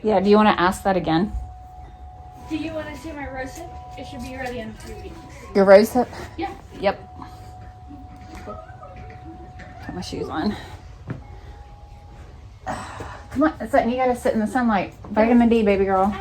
Yeah, do you want to ask that again? Do you want to see my rose hip? It should be ready in 3 weeks. Your rose hip? Yeah. Yep. Put my shoes on. Come on, it's letting you gotta sit in the sunlight. Vitamin D, baby girl.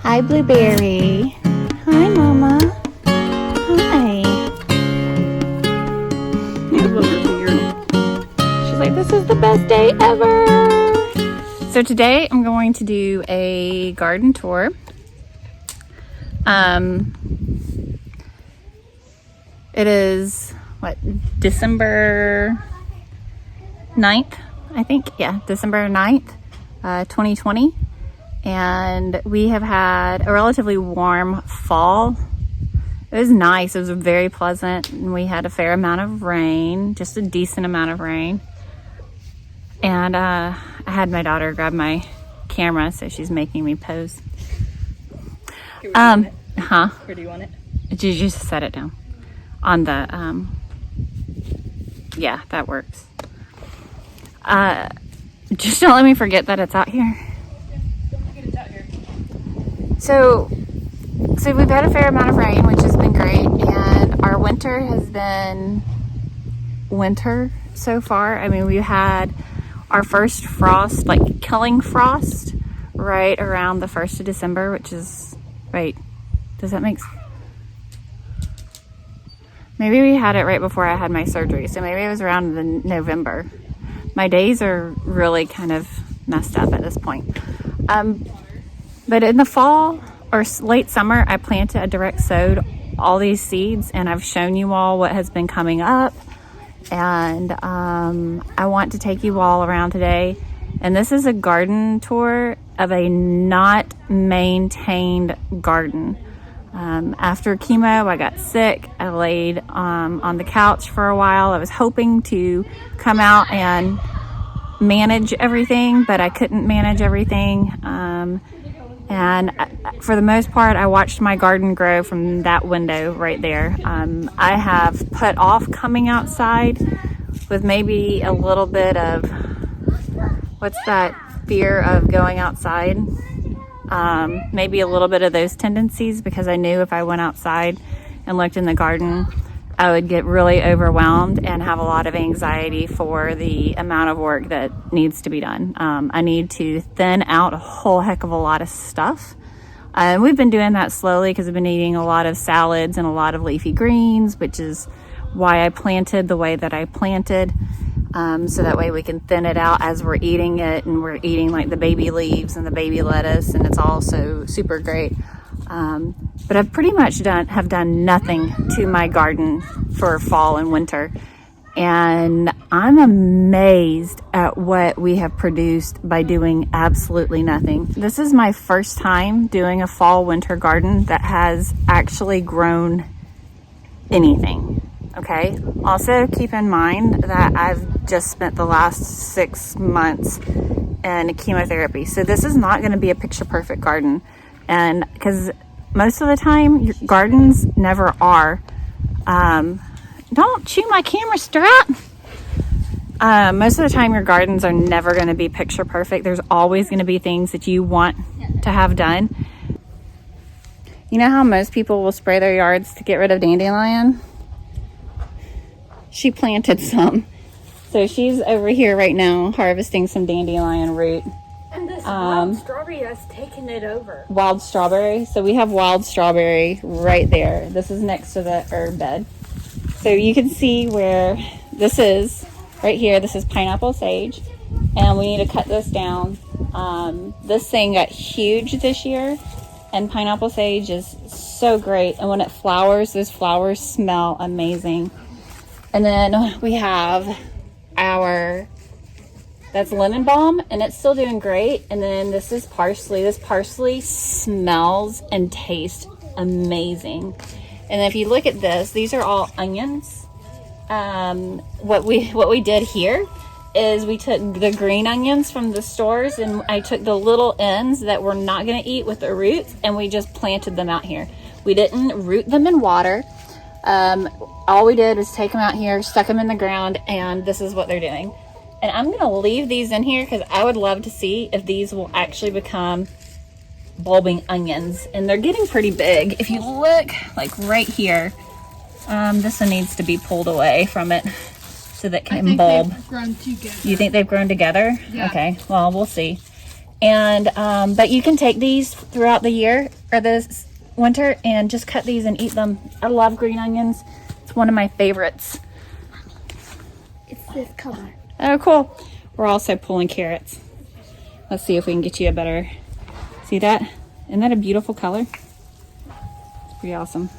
Hi, Blueberry. Hi, Mama. Hi. She's like, this is the best day ever. So today I'm going to do a garden tour. It is, December 9th, I think. Yeah, December 9th, 2020. And we have had a relatively warm fall. It was nice. It was very pleasant. And we had a fair amount of rain, just a decent amount of rain. And I had my daughter grab my camera, so she's making me pose. Here, where do you want it? Huh? Where do you want it? You just set it down on the, yeah, that works. Just don't let me forget that it's out here. So we've had a fair amount of rain, which has been great, and our winter has been winter so far. I mean, we had our first frost, like killing frost, right around the 1st of December, which is, right, does that make sense? Maybe we had it right before I had my surgery, so maybe it was around the November. My days are really kind of messed up at this point. But in the fall or late summer, I planted, I direct sowed all these seeds, and I've shown you all what has been coming up. And I want to take you all around today. And this is a garden tour of a not maintained garden. After chemo, I got sick. I laid on the couch for a while. I was hoping to come out and manage everything, but I couldn't manage everything. And for the most part, I watched my garden grow from that window right there. I have put off coming outside with maybe a little bit of, what's that, fear of going outside. Maybe a little bit of those tendencies, because I knew if I went outside and looked in the garden, I would get really overwhelmed and have a lot of anxiety for the amount of work that needs to be done. I need to thin out a whole heck of a lot of stuff. And we've been doing that slowly because I've been eating a lot of salads and a lot of leafy greens, which is why I planted the way that I planted. So that way we can thin it out as we're eating it, and we're eating like the baby leaves and the baby lettuce, and it's all so super great. But I've pretty much have done nothing to my garden for fall and winter. And I'm amazed at what we have produced by doing absolutely nothing. This is my first time doing a fall winter garden that has actually grown anything. Okay. Also keep in mind that I've just spent the last 6 months in chemotherapy. So this is not going to be a picture perfect garden. And because most of the time your gardens never are. Don't chew my camera strap. Most of the time your gardens are never going to be picture perfect. There's always going to be things that you want to have done. You know how most people will spray their yards to get rid of dandelion? She planted some. So she's over here right now harvesting some dandelion root. And this wild strawberry has taken it over. Wild strawberry. So we have wild strawberry right there. This is next to the herb bed. So you can see where this is right here. This is pineapple sage. And we need to cut this down. This thing got huge this year. And pineapple sage is so great. And when it flowers, those flowers smell amazing. And then we have that's lemon balm, and it's still doing great. And then this is parsley. This parsley smells and tastes amazing. And if you look at this, these are all onions. What we did here is we took the green onions from the stores, and I took the little ends that we're not going to eat with the roots, and we just planted them out here. We didn't root them in water. All we did was take them out here, stuck them in the ground, and this is what they're doing. And I'm going to leave these in here because I would love to see if these will actually become bulbing onions. And they're getting pretty big. If you look like right here, this one needs to be pulled away from it so that it can bulb. They've grown together. You think they've grown together? Yeah. Okay, well, we'll see. And but you can take these throughout the year or this winter and just cut these and eat them. I love green onions. It's one of my favorites. It's this color. Oh, cool. We're also pulling carrots. Let's see if we can get you a better... See that? Isn't that a beautiful color? It's pretty awesome.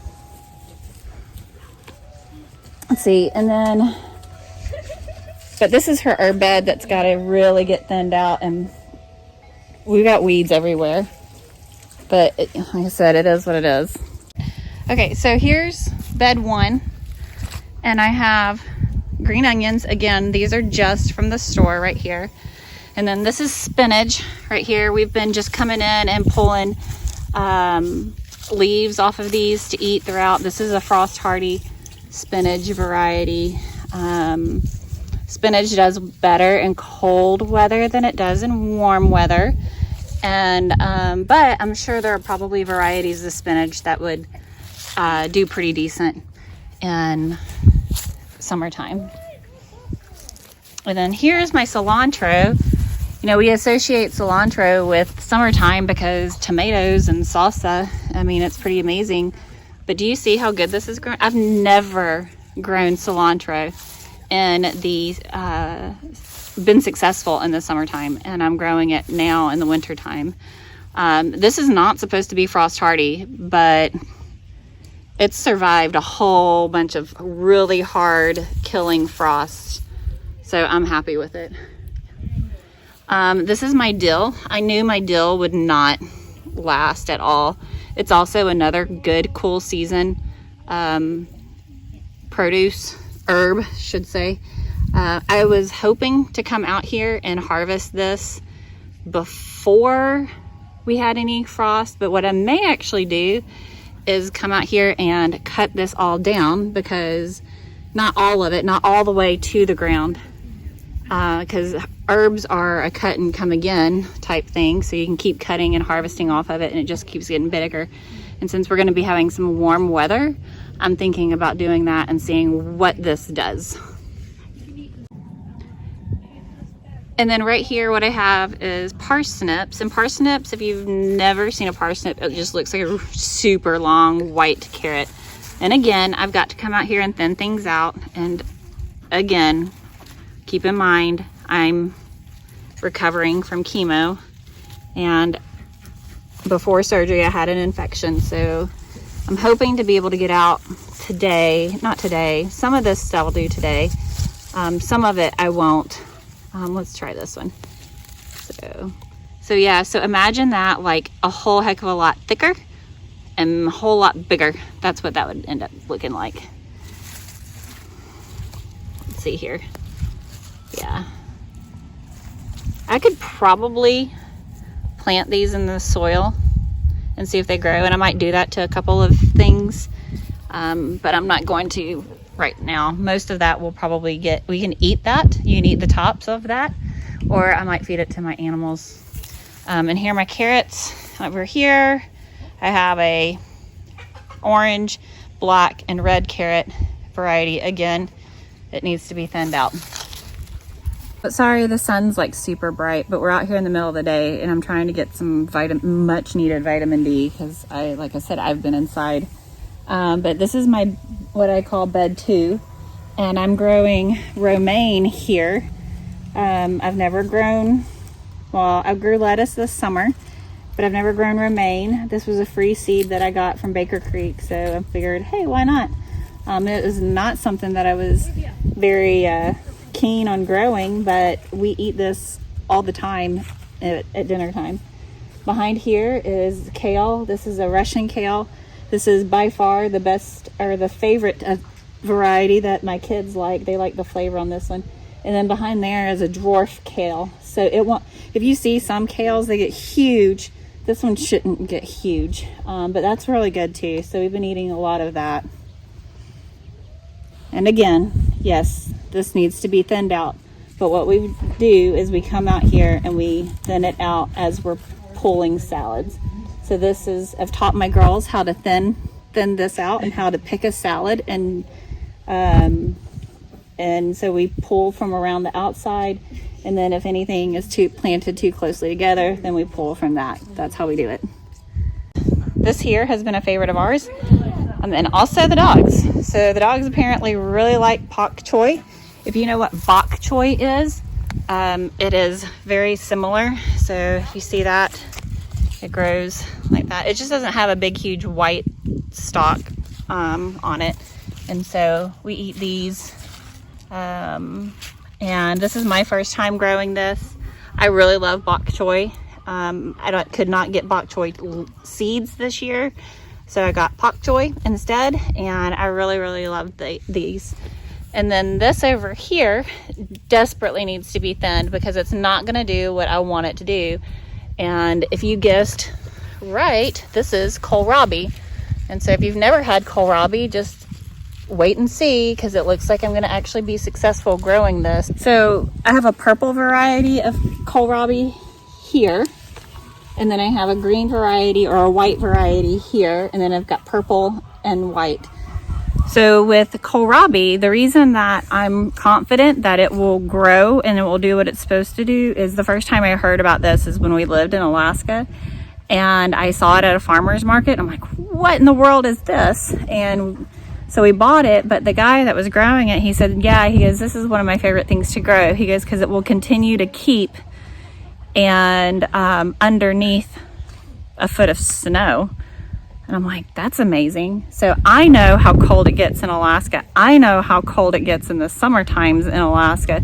Let's see, and then... But this is her herb bed that's got to really get thinned out, and we've got weeds everywhere. But like I said, it is what it is. Okay, so here's bed 1, and I have green onions. Again, these are just from the store right here. And then this is spinach right here. We've been just coming in and pulling leaves off of these to eat throughout. This is a frost hardy spinach variety. Spinach does better in cold weather than it does in warm weather. And but I'm sure there are probably varieties of spinach that would do pretty decent in summertime. And then here's my cilantro. You know, we associate cilantro with summertime because tomatoes and salsa, I mean, it's pretty amazing. But do you see how good this is growing? I've never grown cilantro in the, been successful in the summertime, and I'm growing it now in the wintertime. This is not supposed to be frost hardy, but it's survived a whole bunch of really hard killing frosts. So I'm happy with it. This is my dill. I knew my dill would not last at all. It's also another good cool season produce, herb, should say. I was hoping to come out here and harvest this before we had any frost, but what I may actually do is come out here and cut this all down, because not all of it, not all the way to the ground, because herbs are a cut and come again type thing, so you can keep cutting and harvesting off of it, and it just keeps getting bigger. And since we're going to be having some warm weather, I'm thinking about doing that and seeing what this does. And then right here, what I have is parsnips. And parsnips, if you've never seen a parsnip, it just looks like a super long white carrot. And again, I've got to come out here and thin things out. And again, keep in mind, I'm recovering from chemo. And before surgery, I had an infection. So I'm hoping to be able to get out today. Not today. Some of this I'll do today. Some of it I won't. Let's try this one. So yeah, so imagine that like a whole heck of a lot thicker and a whole lot bigger. That's what that would end up looking like. Let's see here. Yeah. I could probably plant these in the soil and see if they grow, and I might do that to a couple of things, but I'm not going to right now. Most of that will probably we can eat that. You can eat the tops of that, or I might feed it to my animals. And here are my carrots. Over here, I have a orange, black, and red carrot variety. Again, it needs to be thinned out. But sorry, the sun's like super bright, but we're out here in the middle of the day, and I'm trying to get some much needed vitamin D, because like I said, I've been inside. But this is my, what I call bed 2, and I'm growing romaine here. I've never grown, well, I grew lettuce this summer, but I've never grown romaine. This was a free seed that I got from Baker Creek, so I figured, hey, why not? It was not something that I was very keen on growing, but we eat this all the time at dinner time. Behind here is kale. This is a Russian kale. This is by far the best, or the favorite variety that my kids like. They like the flavor on this one. And then behind there is a dwarf kale. So it won't, if you see some kales, they get huge. This one shouldn't get huge, but that's really good too. So we've been eating a lot of that. And again, yes, this needs to be thinned out. But what we do is we come out here and we thin it out as we're pulling salads. So this is, I've taught my girls how to thin this out and how to pick a salad. And so we pull from around the outside. And then if anything is planted too closely together, then we pull from that. That's how we do it. This here has been a favorite of ours. And then also the dogs. So the dogs apparently really like bok choy. If you know what bok choy is, it is very similar. So if you see that, it grows like that. It just doesn't have a big, huge white stalk on it. And so we eat these. And this is my first time growing this. I really love bok choy. Could not get bok choy seeds this year, so I got pak choy instead, and I really, really love these. And then this over here desperately needs to be thinned because it's not going to do what I want it to do. And if you guessed right, this is kohlrabi. And so if you've never had kohlrabi, just wait and see, because it looks like I'm going to actually be successful growing this. So I have a purple variety of kohlrabi here, and then I have a green variety or a white variety here, and then I've got purple and white. So with kohlrabi, the reason that I'm confident that it will grow and it will do what it's supposed to do is the first time I heard about this is when we lived in Alaska, and I saw it at a farmer's market. I'm like, what in the world is this? And so we bought it, but the guy that was growing it, he said, yeah, he goes, this is one of my favorite things to grow. He goes, because it will continue to keep and underneath a foot of snow. And I'm like, that's amazing. So I know how cold it gets in Alaska. I know how cold it gets in the summer times in Alaska.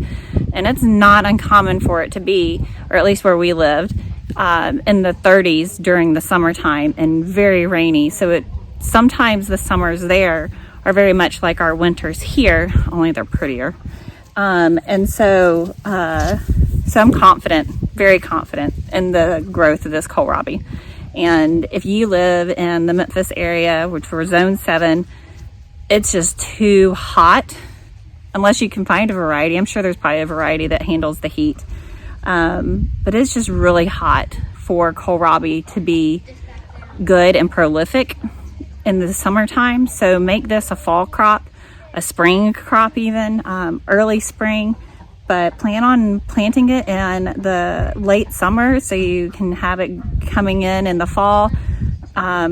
And it's not uncommon for it to be, or at least where we lived, in the 30s during the summertime and very rainy. So sometimes the summers there are very much like our winters here, only they're prettier. And so I'm confident, very confident in the growth of this kohlrabi. And if you live in the Memphis area, which we're zone 7, it's just too hot unless you can find a variety. I'm sure there's probably a variety that handles the heat. But it's just really hot for kohlrabi to be good and prolific in the summertime. So make this a fall crop, a spring crop even, early spring, but plan on planting it in the late summer so you can have it coming in the fall.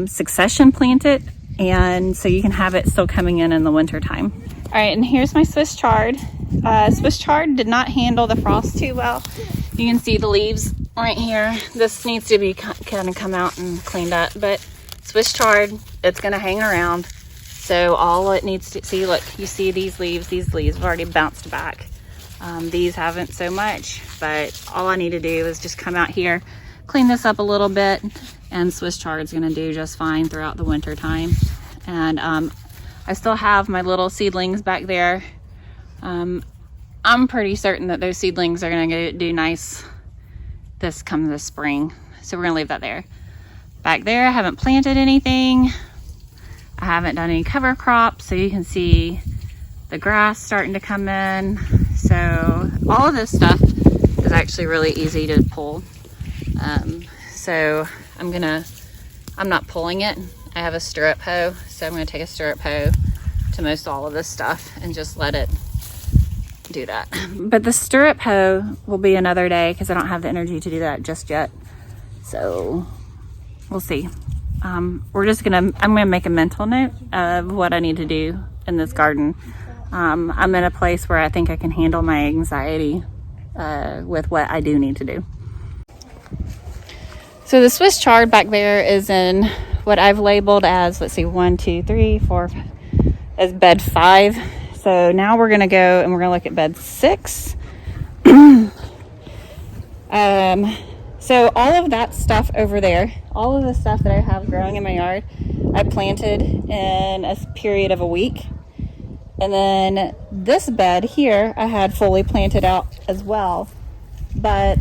Succession plant it, and so you can have it still coming in the winter time. All right, and here's my Swiss chard. Swiss chard did not handle the frost too well. You can see the leaves right here. This needs to be kind of come out and cleaned up, but Swiss chard, it's going to hang around. So all it needs to see, look, you see these leaves have already bounced back. These haven't so much, but all I need to do is just come out here, clean this up a little bit, and Swiss chard is going to do just fine throughout the winter time. And I still have my little seedlings back there. I'm pretty certain that those seedlings are going to do nice this spring. So we're going to leave that there. Back there, I haven't planted anything. I haven't done any cover crops, so you can see the grass starting to come in. So all of this stuff is actually really easy to pull. So I'm not pulling it. I have a stirrup hoe, so I'm going to take a stirrup hoe to most all of this stuff and just let it do that. But the stirrup hoe will be another day because I don't have the energy to do that just yet. So we'll see. I'm gonna make a mental note of what I need to do in this garden. I'm in a place where I think I can handle my anxiety with what I do need to do. So the Swiss chard back there is in what I've labeled as, let's see, 1, 2, 3, 4, as bed 5. So now we're gonna go and we're gonna look at bed 6. So all of that stuff over there, all of the stuff that I have growing in my yard, I planted in a period of a week. And then this bed here, I had fully planted out as well. But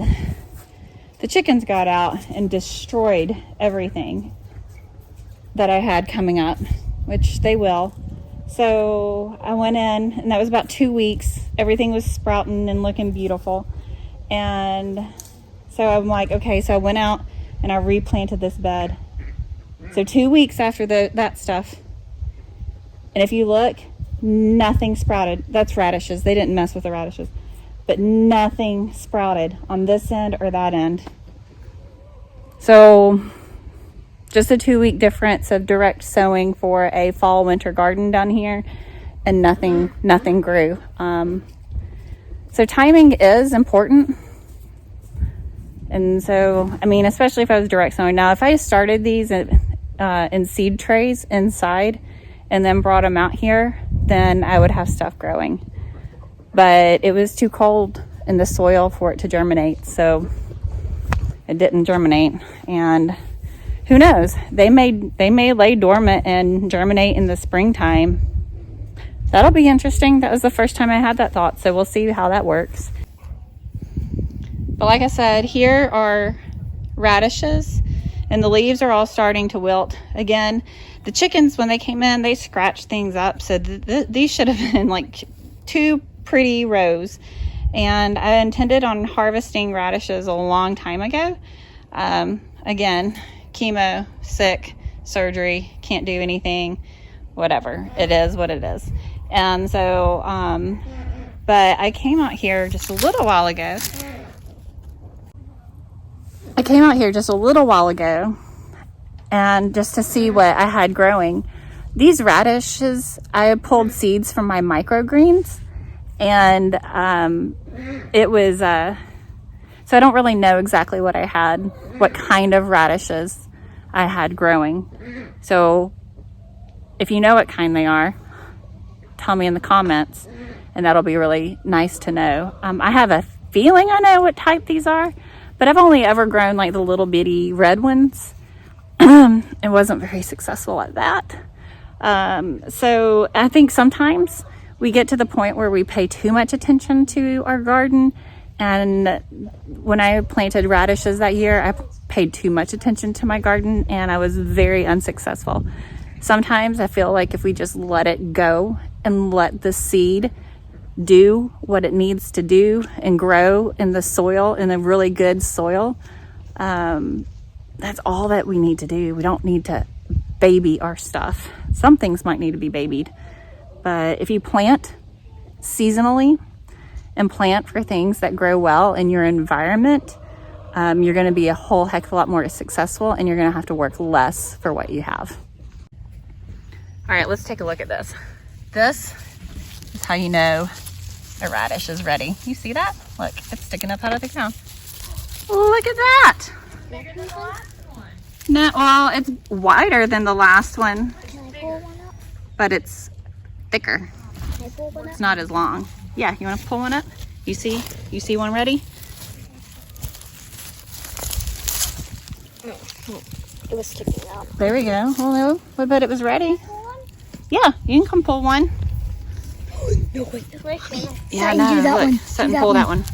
the chickens got out and destroyed everything that I had coming up, which they will. So I went in, and that was about 2 weeks. Everything was sprouting and looking beautiful. And so I'm like, okay, so I went out and I replanted this bed. So 2 weeks after that stuff, and if you look, nothing sprouted. That's radishes. They didn't mess with the radishes. But nothing sprouted on this end or that end. So just a 2 week difference of direct sowing for a fall winter garden down here, and nothing grew. So timing is important. And so, I mean, especially if I was direct sowing. Now, if I started these in seed trays inside and then brought them out here, then I would have stuff growing. But it was too cold in the soil for it to germinate, so it didn't germinate. And who knows? They may lay dormant and germinate in the springtime. That'll be interesting. That was the first time I had that thought, so we'll see how that works. But like I said, here are radishes, and the leaves are all starting to wilt again. The chickens, when they came in, they scratched things up, so these should have been like 2 pretty rows. And I intended on harvesting radishes a long time ago. Again, chemo, sick, surgery, can't do anything, whatever. It is what it is. And so, but I came out here just a little while ago. And just to see what I had growing. These radishes, I pulled seeds from my microgreens, and it was so I don't really know exactly what kind of radishes I had growing. So if you know what kind they are, tell me in the comments, and that'll be really nice to know. I have a feeling I know what type these are, but I've only ever grown like the little bitty red ones. It wasn't very successful at that. So I think sometimes we get to the point where we pay too much attention to our garden. And when I planted radishes that year, I paid too much attention to my garden, and I was very unsuccessful. Sometimes I feel like if we just let it go and let the seed do what it needs to do and grow in the soil, in a really good soil, that's all that we need to do. We don't need to baby our stuff. Some things might need to be babied, but if you plant seasonally and plant for things that grow well in your environment, you're going to be a whole heck of a lot more successful, and you're going to have to work less for what you have. All right, let's take a look at this. This is how you know a radish is ready. You see that? Look, it's sticking up out of the ground. Look at that. Bigger than the last one. No, well, it's wider than the last one, Can I pull one up? but it's thicker. Can I pull one up? It's not as long. Yeah, you want to pull one up? You see one ready? It was sticking out. There we go. Well, no, I bet it was ready. Pull one? Yeah, you can come pull one. No, wait. Yeah, Sutton, no, do that look, one. Sutton, Do that pull one. that one.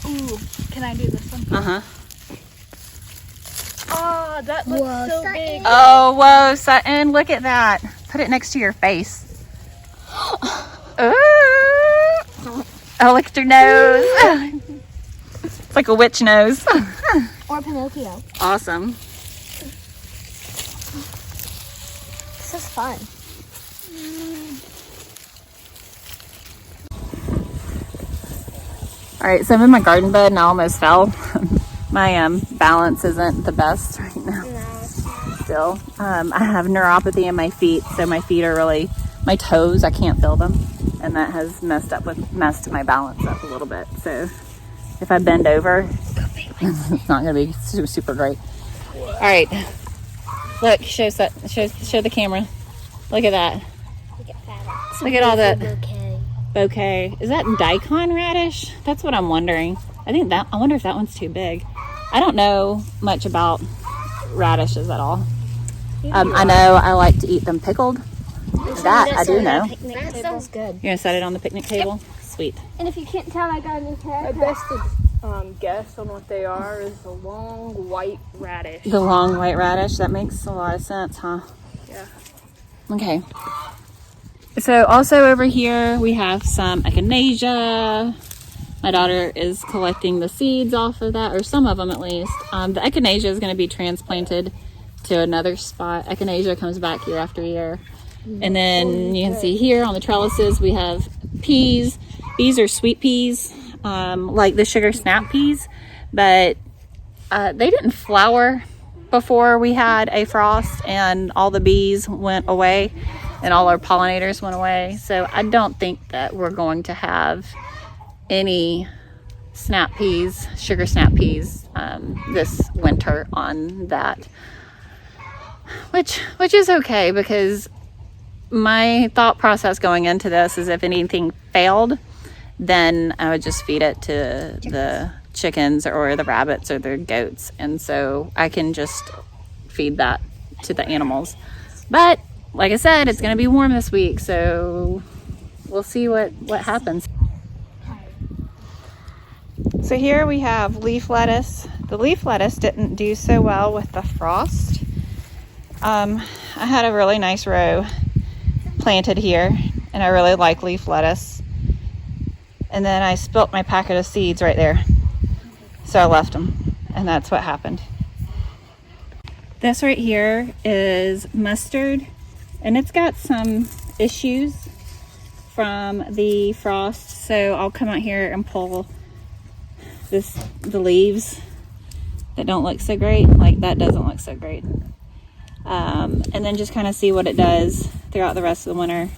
Ooh, can I do this one? Uh-huh. Oh, that looks Whoa, so Sutton. big. Oh, whoa, Sutton, look at that. Put it next to your face. Ooh. I licked your nose. It's like a witch nose. Or Pinocchio. Awesome. This is fun. All right, so I'm in my garden bed and I almost fell. My balance isn't the best right now. Still, I have neuropathy in my feet, so my feet are really, my toes, I can't feel them, and that has messed my balance up a little bit. So if I bend over, it's not gonna be super great. All right, look, show the camera. Look at that. Look at all that bouquet. Is that daikon radish? That's what I'm wondering. I wonder if that one's too big. I don't know much about radishes at all. I know I like to eat them pickled. That I do know. That sounds good. You're gonna set it on the picnic table? Sweet. And if you can't tell, I got a new haircut. My best guess on what they are is the long white radish. The long white radish. That makes a lot of sense, huh? Yeah. Okay. So also over here we have some echinacea. My daughter is collecting the seeds off of that, or some of them at least. The echinacea is going to be transplanted to another spot. Echinacea comes back year after year. And then you can see here on the trellises we have peas. These are sweet peas, like the sugar snap peas, but they didn't flower before we had a frost and all the bees went away and all our pollinators went away. So I don't think that we're going to have any snap peas, sugar snap peas, this winter on that, which is okay, because my thought process going into this is if anything failed, then I would just feed it to the chickens or the rabbits or the goats, and so I can just feed that to the animals. But like I said, it's going to be warm this week, so we'll see what happens. So here we have leaf lettuce. The leaf lettuce didn't do so well with the frost. I had a really nice row planted here, and I really like leaf lettuce. And then I spilt my packet of seeds right there, so I left them, and that's what happened. This right here is mustard, and it's got some issues from the frost, so I'll come out here and pull the leaves that don't look so great. Like that doesn't look so great. And then just kind of see what it does throughout the rest of the winter.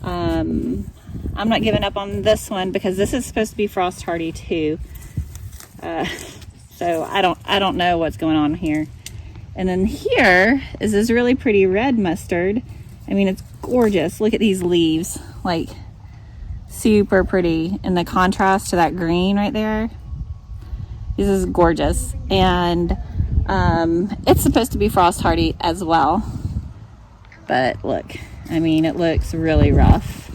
I'm not giving up on this one because this is supposed to be frost hardy too. So I don't know what's going on here. And then here is this really pretty red mustard. I mean, it's gorgeous. Look at these leaves, like super pretty, and the contrast to that green right there. This is gorgeous, and it's supposed to be frost hardy as well. But look, I mean, it looks really rough.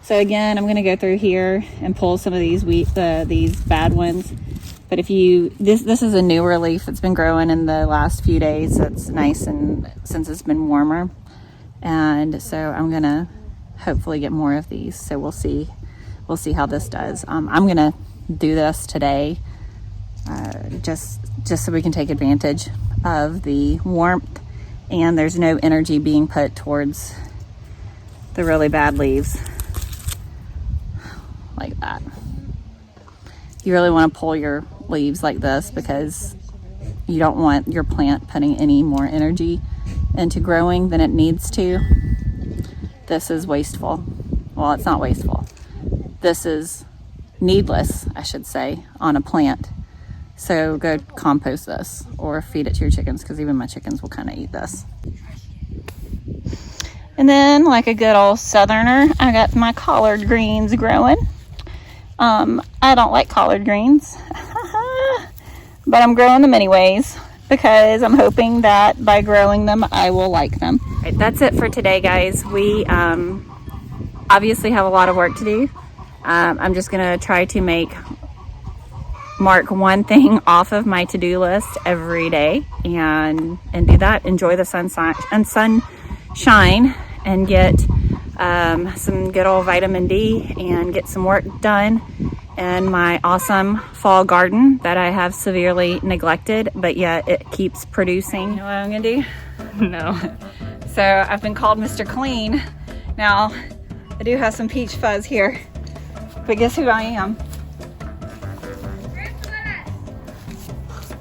So again, I'm going to go through here and pull some of these these bad ones. But if this is a newer leaf that's been growing in the last few days. That's nice, and since it's been warmer, and so I'm gonna hopefully get more of these. So we'll see how this does. I'm gonna do this today. Just so we can take advantage of the warmth, and there's no energy being put towards the really bad leaves like that. You really want to pull your leaves like this because you don't want your plant putting any more energy into growing than it needs to. This is wasteful. Well, it's not wasteful. This is needless, I should say, on a plant. So go compost this or feed it to your chickens, because even my chickens will kind of eat this. And then, like a good old southerner, I got my collard greens growing. I don't like collard greens, but I'm growing them anyways because I'm hoping that by growing them, I will like them. Right, that's it for today, guys. We obviously have a lot of work to do. I'm just gonna try to mark one thing off of my to-do list every day and do that. Enjoy the sunshine and get some good old vitamin D and get some work done in my awesome fall garden that I have severely neglected, but yet it keeps producing. You know what I'm gonna do? No. So I've been called Mr. Clean. Now, I do have some peach fuzz here, but guess who I am?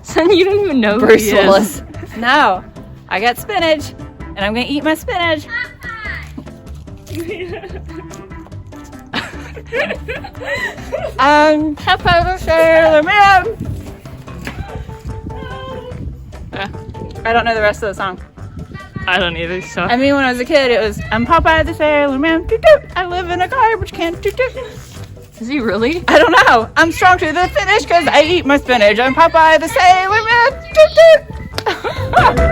Son, you don't even know Bruce who he Willis. is. No, I got spinach, and I'm gonna eat my spinach. Papa Sailor Man. I don't know the rest of the song. I don't either, so. I mean, when I was a kid, it was, I'm Popeye the Sailor Man. Toot toot. I live in a garbage can. Toot toot. Is he really? I don't know. I'm strong to the finish because I eat my spinach. I'm Popeye the Sailor Man.